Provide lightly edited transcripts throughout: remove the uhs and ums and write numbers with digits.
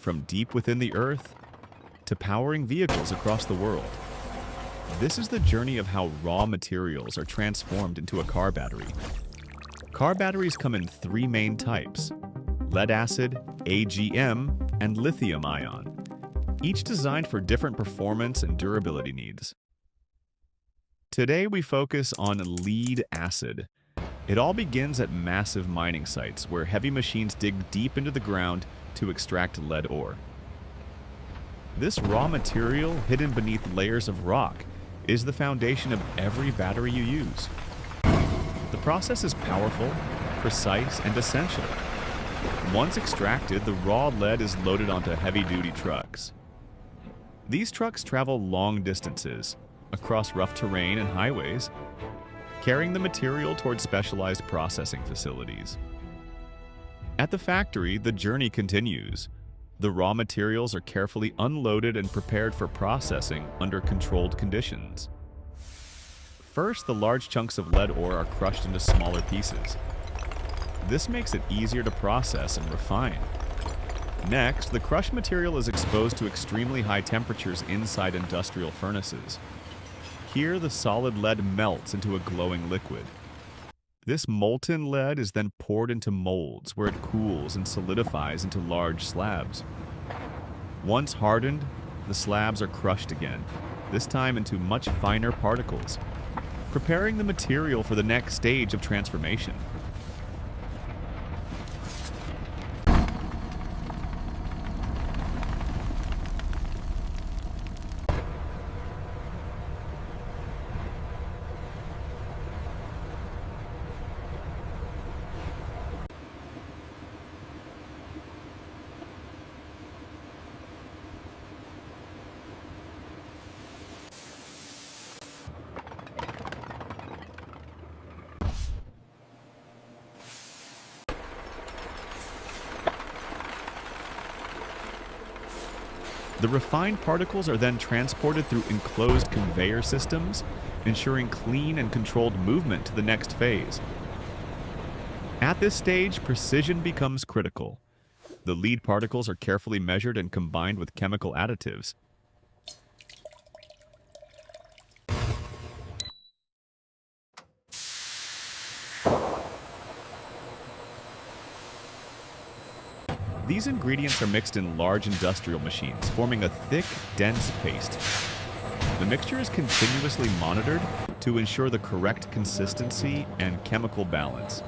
from deep within the earth to powering vehicles across the world. This is the journey of how raw materials are transformed into a car battery. Car batteries come in three main types: lead-acid, AGM, and lithium-ion, each designed for different performance and durability needs. Today we focus on lead-acid. It all begins at massive mining sites where heavy machines dig deep into the ground to extract lead ore. This raw material, hidden beneath layers of rock, is the foundation of every battery you use. The process is powerful, precise, and essential. Once extracted, the raw lead is loaded onto heavy-duty trucks. These trucks travel long distances, across rough terrain and highways, carrying the material towards specialized processing facilities. At the factory, the journey continues. The raw materials are carefully unloaded and prepared for processing under controlled conditions. First, the large chunks of lead ore are crushed into smaller pieces. This makes it easier to process and refine. Next, the crushed material is exposed to extremely high temperatures inside industrial furnaces. Here, the solid lead melts into a glowing liquid. This molten lead is then poured into molds where it cools and solidifies into large slabs. Once hardened, the slabs are crushed again, this time into much finer particles, preparing the material for the next stage of transformation. The refined particles are then transported through enclosed conveyor systems, ensuring clean and controlled movement to the next phase. At this stage, precision becomes critical. The lead particles are carefully measured and combined with chemical additives. These ingredients are mixed in large industrial machines, forming a thick, dense paste. The mixture is continuously monitored to ensure the correct consistency and chemical balance.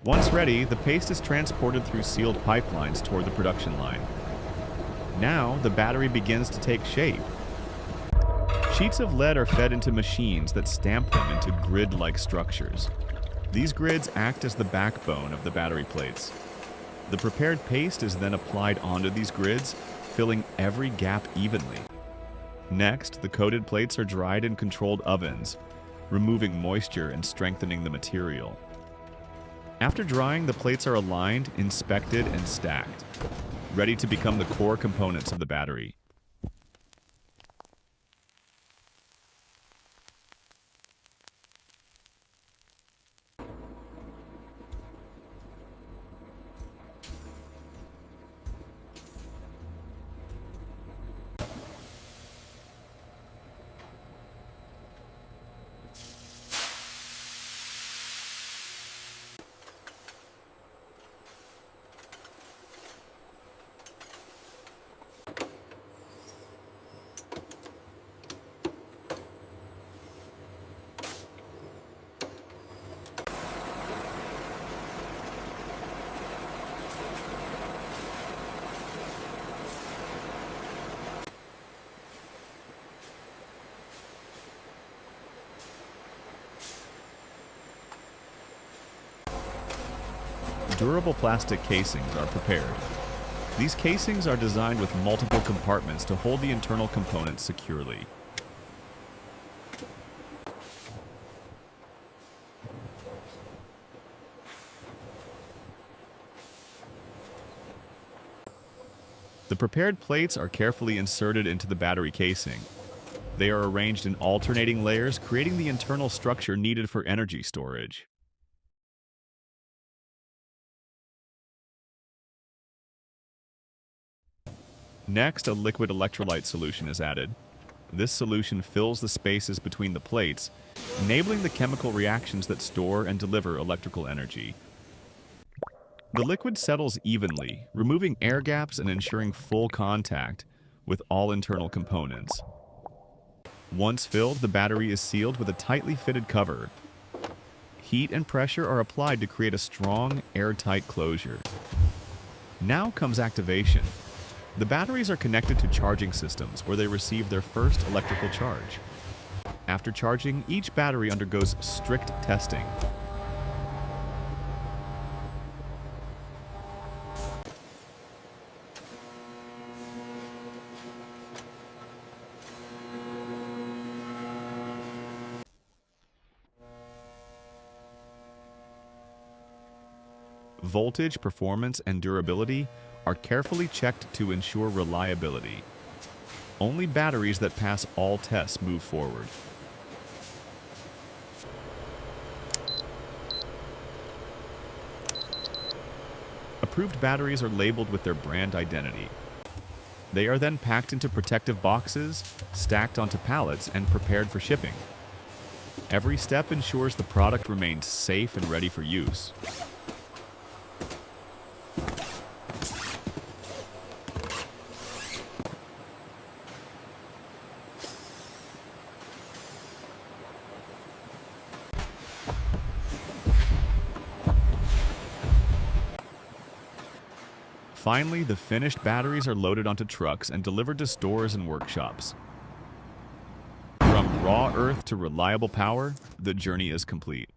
Once ready, the paste is transported through sealed pipelines toward the production line. Now, the battery begins to take shape. Sheets of lead are fed into machines that stamp them into grid-like structures. These grids act as the backbone of the battery plates. The prepared paste is then applied onto these grids, filling every gap evenly. Next, the coated plates are dried in controlled ovens, removing moisture and strengthening the material. After drying, the plates are aligned, inspected, and stacked, ready to become the core components of the battery. Durable plastic casings are prepared. These casings are designed with multiple compartments to hold the internal components securely. The prepared plates are carefully inserted into the battery casing. They are arranged in alternating layers, creating the internal structure needed for energy storage. Next, a liquid electrolyte solution is added. This solution fills the spaces between the plates, enabling the chemical reactions that store and deliver electrical energy. The liquid settles evenly, removing air gaps and ensuring full contact with all internal components. Once filled, the battery is sealed with a tightly fitted cover. Heat and pressure are applied to create a strong, airtight closure. Now comes activation. The batteries are connected to charging systems where they receive their first electrical charge. After charging, each battery undergoes strict testing. Voltage, performance, and durability are carefully checked to ensure reliability. Only batteries that pass all tests move forward. Approved batteries are labeled with their brand identity. They are then packed into protective boxes, stacked onto pallets, and prepared for shipping. Every step ensures the product remains safe and ready for use. Finally, the finished batteries are loaded onto trucks and delivered to stores and workshops. From raw earth to reliable power, the journey is complete.